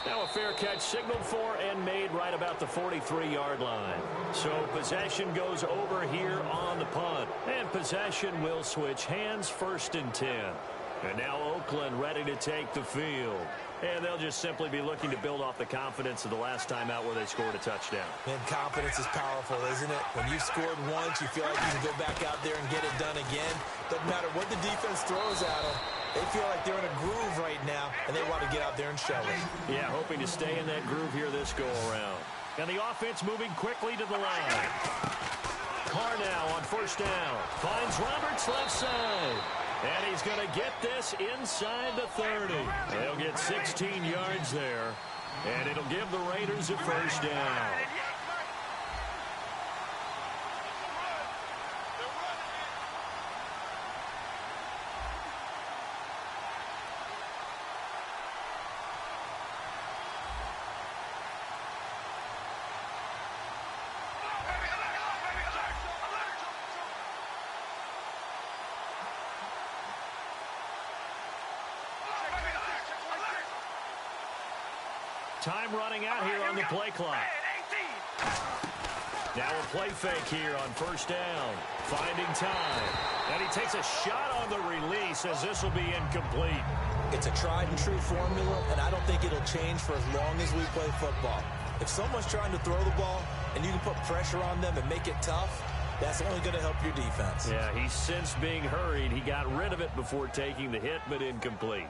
Now a fair catch signaled for and made right about the 43-yard line. So possession goes over here on the punt. And possession will switch hands, 1st and 10. And now Oakland ready to take the field. And they'll just simply be looking to build off the confidence of the last time out where they scored a touchdown. And confidence is powerful, isn't it? When you've scored once, you feel like you can go back out there and get it done again. Doesn't matter what the defense throws at them. They feel like they're in a groove right now, and they want to get out there and show it. Yeah, hoping to stay in that groove here this go-around. And the offense moving quickly to the line. Carr now on first down. Finds Roberts left side. And he's going to get this inside the 30. They'll get 16 yards there. And it'll give the Raiders a first down. Time running out here on the play clock. Now a play fake here on first down. Finding time. And he takes a shot on the release as this will be incomplete. It's a tried and true formula, and I don't think it'll change for as long as we play football. If someone's trying to throw the ball and you can put pressure on them and make it tough, that's only going to help your defense. Yeah, he's since being hurried. He got rid of it before taking the hit, but incomplete.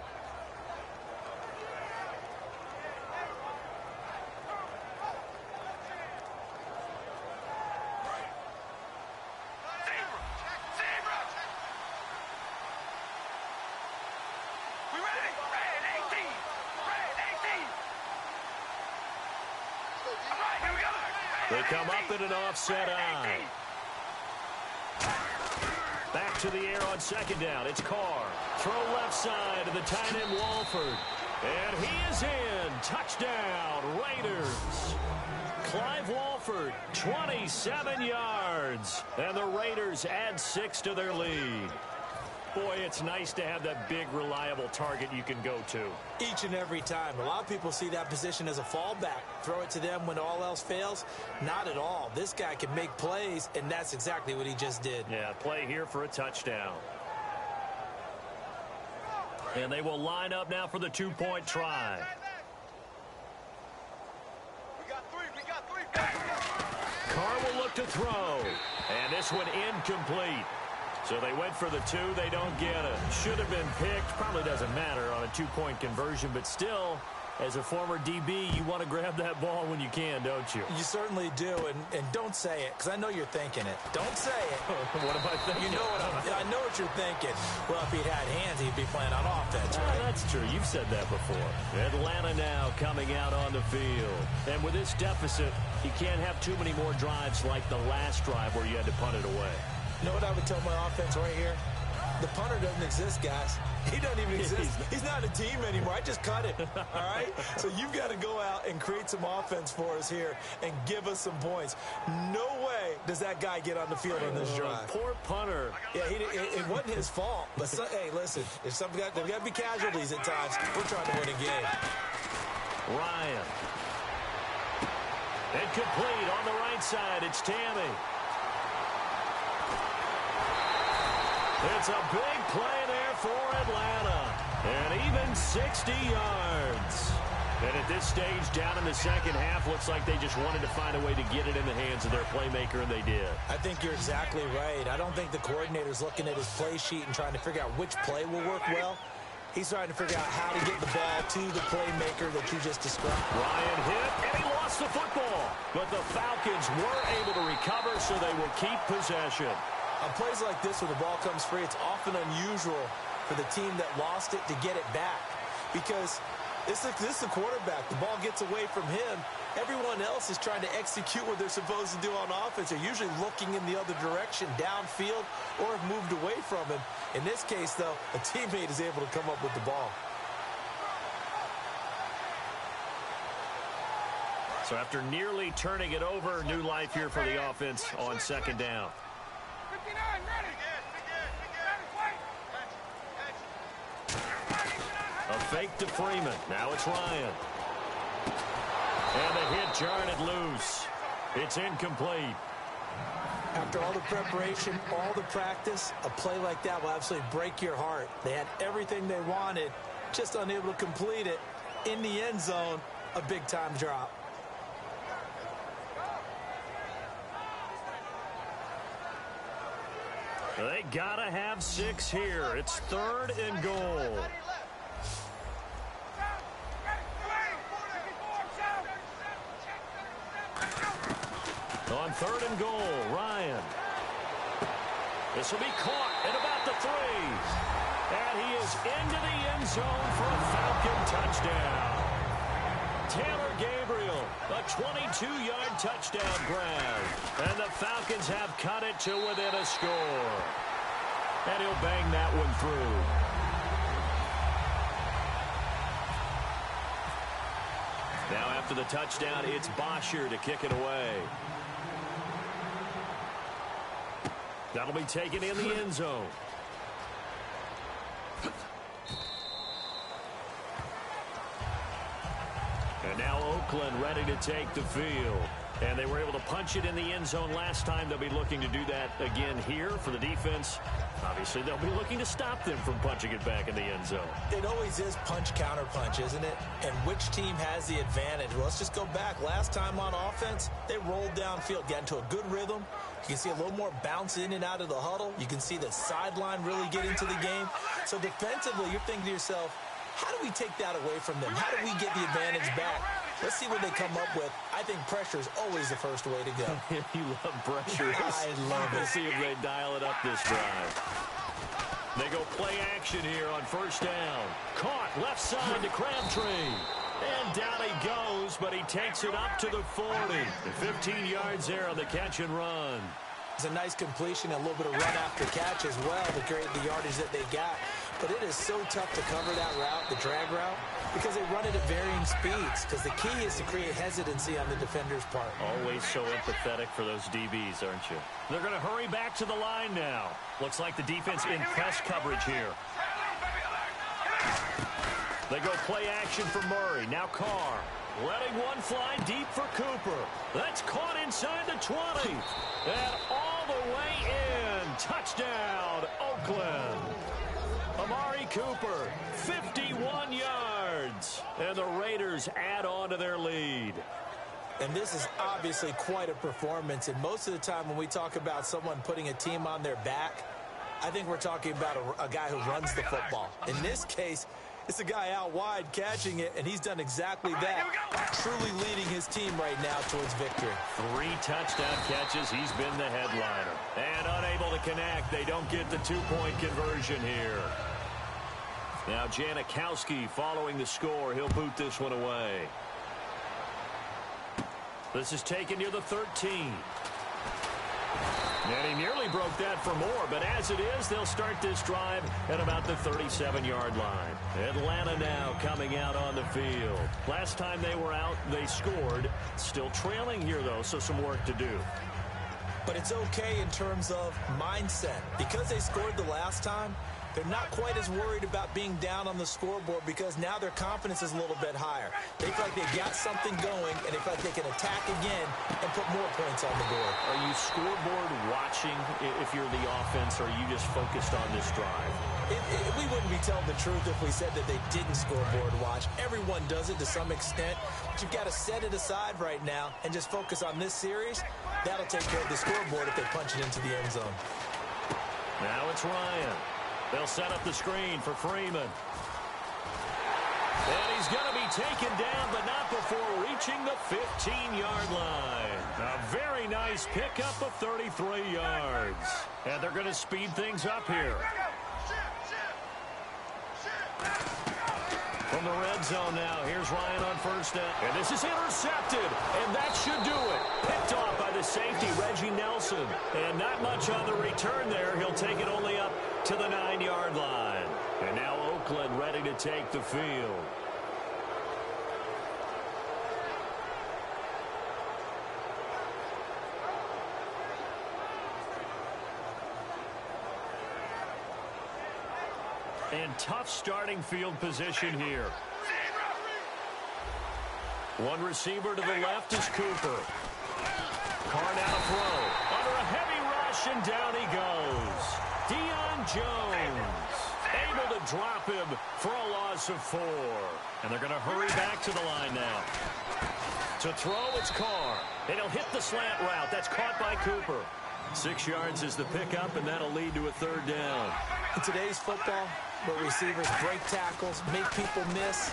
They come up in an offset eye. Back to the air on second down. It's Carr. Throw left side to the tight end Walford. And he is in. Touchdown, Raiders. Clive Walford, 27 yards. And the Raiders add 6 to their lead. Boy, it's nice to have that big, reliable target you can go to. Each and every time. A lot of people see that position as a fallback. Throw it to them when all else fails. Not at all. This guy can make plays, and that's exactly what he just did. Yeah, play here for a touchdown. And they will line up now for the two-point try. Carr will look to throw. And this one incomplete. So they went for the 2. They don't get it. Should have been picked. Probably doesn't matter on a two-point conversion. But still, as a former DB, you want to grab that ball when you can, don't you? You certainly do. And don't say it, because I know you're thinking it. Don't say it. What am I thinking? You know I know what you're thinking. Well, if he'd had hands, he'd be playing on offense, right? That's true. You've said that before. Atlanta now coming out on the field. And with this deficit, you can't have too many more drives like the last drive where you had to punt it away. You know what I would tell my offense right here? The punter doesn't exist, guys. He doesn't even exist. He's not a team anymore. I just cut it, all right? So you've got to go out and create some offense for us here and give us some points. No way does that guy get on the field on this drive. Poor punter. Yeah, it wasn't his fault. But, hey, listen, there's got to be casualties at times. We're trying to win a game. Ryan. Incomplete on the right side. It's Tammy. It's a big play there for Atlanta. And even 60 yards. And at this stage, down in the second half, looks like they just wanted to find a way to get it in the hands of their playmaker, and they did. I think you're exactly right. I don't think the coordinator's looking at his play sheet and trying to figure out which play will work well. He's trying to figure out how to get the ball to the playmaker that you just described. Ryan hit, and he lost the football. But the Falcons were able to recover, so they will keep possession. On plays like this where the ball comes free, it's often unusual for the team that lost it to get it back. Because this is the quarterback. The ball gets away from him. Everyone else is trying to execute what they're supposed to do on offense. They're usually looking in the other direction, downfield, or have moved away from him. In this case, though, a teammate is able to come up with the ball. So after nearly turning it over, new life here for the offense on second down. A fake to Freeman. Now it's Ryan. And the hit jarred it loose. It's incomplete. After all the preparation, all the practice, a play like that will absolutely break your heart. They had everything they wanted, just unable to complete it. In the end zone, a big-time drop. They gotta have 6 here. It's 3rd and goal. On 3rd and goal, Ryan. This will be caught at about the 3. And he is into the end zone for a Falcon touchdown. Taylor Gabriel, a 22-yard touchdown grab. And the Falcons have cut it to within a score. And he'll bang that one through. Now after the touchdown, it's Bosher to kick it away. That'll be taken in the end zone. And now Oakland ready to take the field. And they were able to punch it in the end zone last time. They'll be looking to do that again here for the defense. Obviously, they'll be looking to stop them from punching it back in the end zone. It always is punch-counter-punch, isn't it? And which team has the advantage? Well, let's just go back. Last time on offense, they rolled downfield, got into a good rhythm. You can see a little more bounce in and out of the huddle. You can see the sideline really get into the game. So defensively, you're thinking to yourself, how do we take that away from them? How do we get the advantage back? Let's see what they come up with. I think pressure is always the first way to go. You love pressure. I love it. Let's see if they dial it up this drive. They go play action here on 1st down. Caught left side to Crabtree. And down he goes, but he takes it up to the 40. 15 yards there on the catch and run. It's a nice completion, a little bit of run after catch as well to create the yardage that they got. But it is so tough to cover that route, the drag route, because they run it at varying speeds. Because the key is to create hesitancy on the defender's part. Always so empathetic for those DBs, aren't you? They're going to hurry back to the line now. Looks like the defense in press coverage here. They go play action for Murray. Now Carr. Letting one fly deep for Cooper. That's caught inside the 20. And all the way in. Touchdown, Oakland. Amari Cooper, 51 yards. And the Raiders add on to their lead. And this is obviously quite a performance. And most of the time when we talk about someone putting a team on their back, I think we're talking about a guy who runs the football. In this case, it's a guy out wide catching it, and he's done exactly that, truly leading his team right now towards victory. 3 touchdown catches. He's been the headliner. And unable to connect. They don't get the 2-point conversion here. Now Janikowski following the score. He'll boot this one away. This is taken near the 13. And he nearly broke that for more, but as it is, they'll start this drive at about the 37-yard line. Atlanta now coming out on the field. Last time they were out, they scored. Still trailing here, though, so some work to do. But it's okay in terms of mindset. Because they scored the last time, they're not quite as worried about being down on the scoreboard because now their confidence is a little bit higher. They feel like they've got something going, and they feel like they can attack again and put more points on the board. Are you scoreboard watching if you're the offense, or are you just focused on this drive? We wouldn't be telling the truth if we said that they didn't scoreboard watch. Everyone does it to some extent, but you've got to set it aside right now and just focus on this series. That'll take care of the scoreboard if they punch it into the end zone. Now it's Ryan. They'll set up the screen for Freeman. And he's going to be taken down, but not before reaching the 15-yard line. A very nice pickup of 33 yards. And they're going to speed things up here. From the red zone now, here's Ryan on 1st down. And this is intercepted, and that should do it. Picked off by the safety, Reggie Nelson. And not much on the return there. He'll take it only up to the 9-yard line. And now Oakland ready to take the field. And tough starting field position here. One receiver to the left is Cooper. Carr now to throw. Under a heavy and down he goes. Deion Jones able to drop him for a loss of 4. And they're going to hurry back to the line now. To throw, it's Carr. And he'll hit the slant route. That's caught by Cooper. 6 yards is the pickup, and that'll lead to a 3rd down. In today's football, where receivers break tackles, make people miss,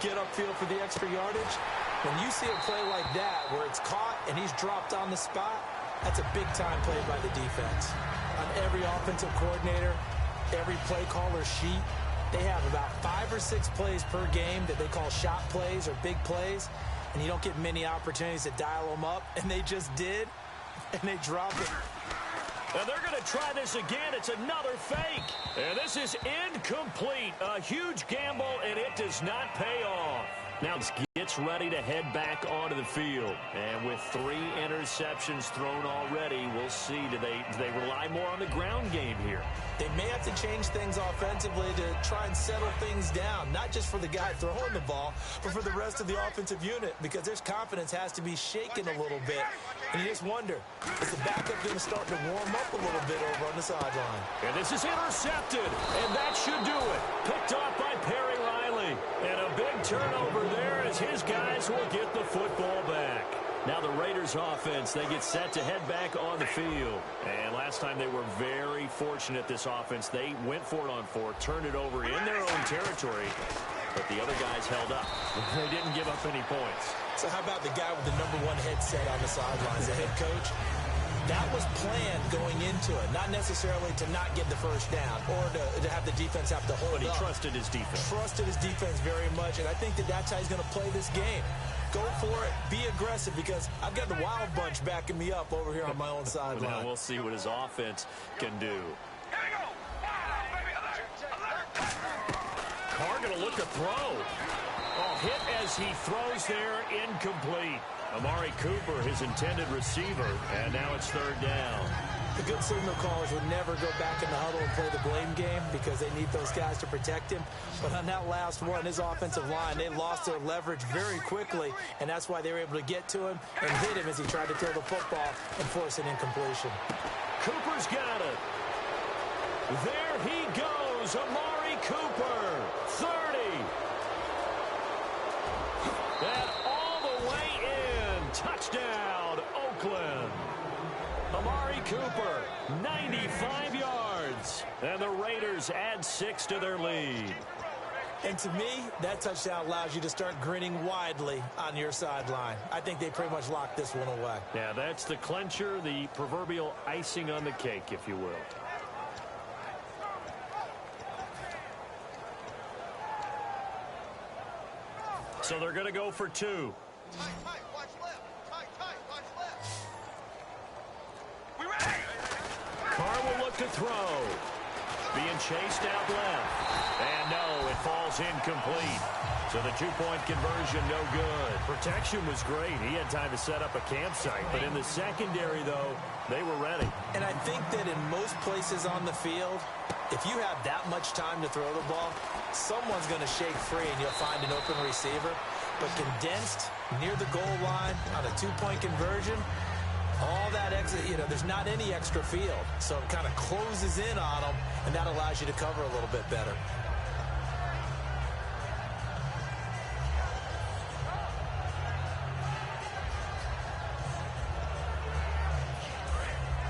get upfield for the extra yardage, when you see a play like that where it's caught and he's dropped on the spot, that's a big-time play by the defense. On every offensive coordinator, every play caller sheet, they have about 5 or 6 plays per game that they call shot plays or big plays, and you don't get many opportunities to dial them up, and they just did, and they dropped it. And they're going to try this again. It's another fake. And this is incomplete. A huge gamble, and it does not pay off. Now gets ready to head back onto the field. And with 3 interceptions thrown already, we'll see. Do they rely more on the ground game here? They may have to change things offensively to try and settle things down, not just for the guy throwing the ball, but for the rest of the offensive unit, because their confidence has to be shaken a little bit. And you just wonder, is the backup going to start to warm up a little bit over on the sideline? And this is intercepted, and that should do it. Picked off by Perry Riley. And a big turnover there as his guys will get the football back. Now the Raiders offense, they get set to head back on the field. And last time they were very fortunate, this offense. They went for it on 4, turned it over in their own territory, but the other guys held up. They didn't give up any points. So how about the guy with the #1 headset on the sidelines, the head coach? That was planned going into it, not necessarily to not get the first down or to have the defense have to hold up. But he trusted his defense. Trusted his defense very much, and I think that's how he's going to play this game. Go for it. Be aggressive, because I've got the Wild Bunch backing me up over here on my own sideline. Now we'll see what his offense can do. Carr going to look to throw. Oh, hit as he throws there, incomplete. Amari Cooper, his intended receiver, and now it's 3rd down. The good signal callers would never go back in the huddle and play the blame game because they need those guys to protect him. But on that last one, his offensive line, they lost their leverage very quickly, and that's why they were able to get to him and hit him as he tried to throw the football and force an incompletion. Cooper's got it. There he goes, Amari Cooper, 30. And all the way in. Touchdown, Oakland. Amari Cooper, 95 yards. And the Raiders add 6 to their lead. And to me, that touchdown allows you to start grinning widely on your sideline. I think they pretty much locked this one away. Yeah, that's the clincher, the proverbial icing on the cake, if you will. So they're going to go for 2. Watch left. Watch left. We ready? Carr will look to throw. Being chased out left. And no, it falls incomplete. So the 2-point conversion, no good. Protection was great. He had time to set up a campsite. But in the secondary, though, they were ready. And I think that in most places on the field, if you have that much time to throw the ball, someone's going to shake free and you'll find an open receiver. But condensed near the goal line on a 2-point conversion, all that exit, there's not any extra field. So it kind of closes in on them, and that allows you to cover a little bit better.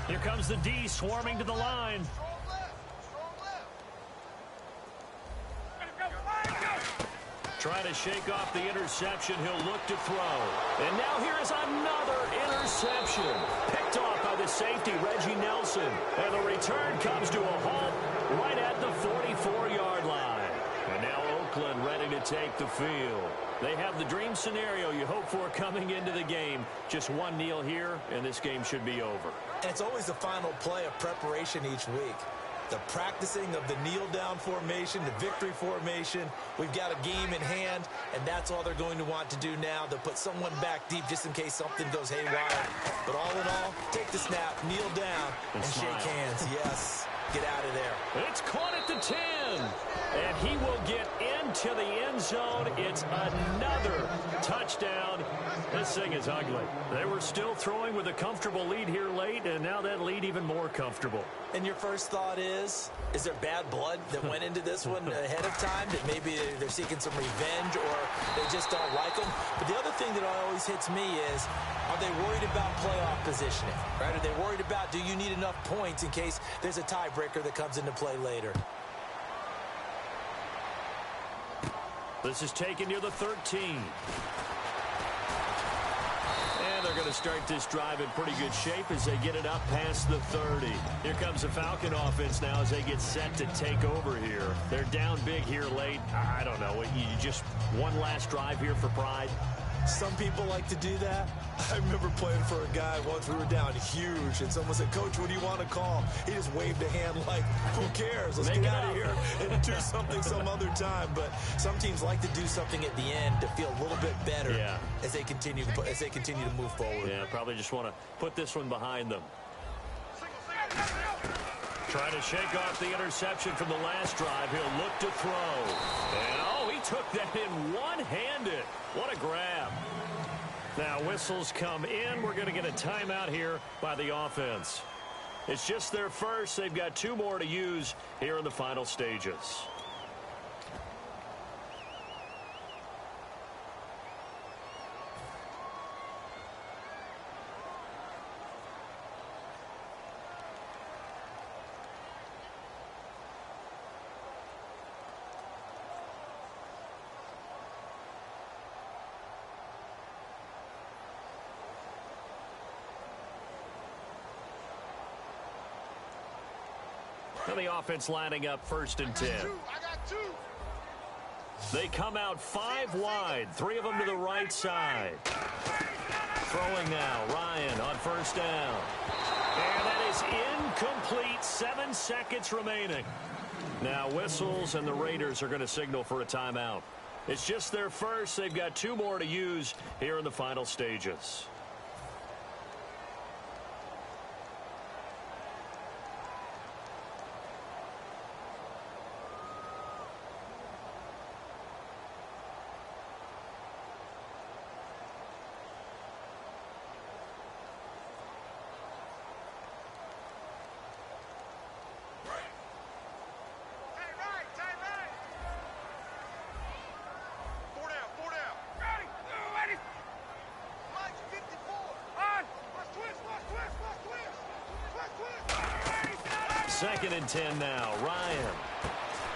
Here comes the D swarming to the line. Trying to shake off the interception. He'll look to throw. And now here is another interception. Picked off by the safety, Reggie Nelson. And the return comes to a halt right at the 44-yard line. And now Oakland ready to take the field. They have the dream scenario you hope for coming into the game. Just one kneel here, and this game should be over. And it's always the final play of preparation each week. The practicing of the kneel-down formation, the victory formation. We've got a game in hand, and that's all they're going to want to do now. They'll put someone back deep just in case something goes haywire. But all in all, take the snap, kneel down, and shake hands. Yes, get out of there. It's caught at the 10, and he will get into the end zone. It's another touchdown. This thing is ugly. They were still throwing with a comfortable lead here late, and now that lead even more comfortable. And your first thought is there bad blood that went into this one ahead of time, that maybe they're seeking some revenge or they just don't like them? But the other thing that always hits me is, are they worried about playoff positioning? Right? Are they worried about, do you need enough points in case there's a tiebreaker that comes into play later? This is taken near the 13. And they're going to start this drive in pretty good shape as they get it up past the 30. Here comes the Falcon offense now as they get set to take over here. They're down big here late. I don't know. You just one last drive here for pride? Some people like to do that. I remember playing for a guy once. We were down huge, and someone said, "Coach, what do you want to call?" He just waved a hand like, "Who cares? Let's get out of here and do something some other time." But some teams like to do something at the end to feel a little bit better as they continue to move forward. Yeah, probably just want to put this one behind them. Trying to shake off the interception from the last drive. He'll look to throw. And, he took that in one-handed. What a grab. Now, whistles come in. We're going to get a timeout here by the offense. It's just their first. They've got 2 more to use here in the final stages. The offense lining up 1st and 10. I got 2. They come out 5 wide, 3 of them to the right side. Throwing now, Ryan on 1st down. And that is incomplete. 7 seconds remaining. Now whistles, and the Raiders are going to signal for a timeout. It's just their first. They've got 2 more to use here in the final stages. Second and 10 now. Ryan.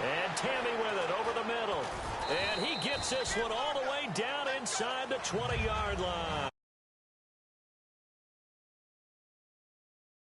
And Tammy with it over the middle. And he gets this one all the way down inside the 20-yard line.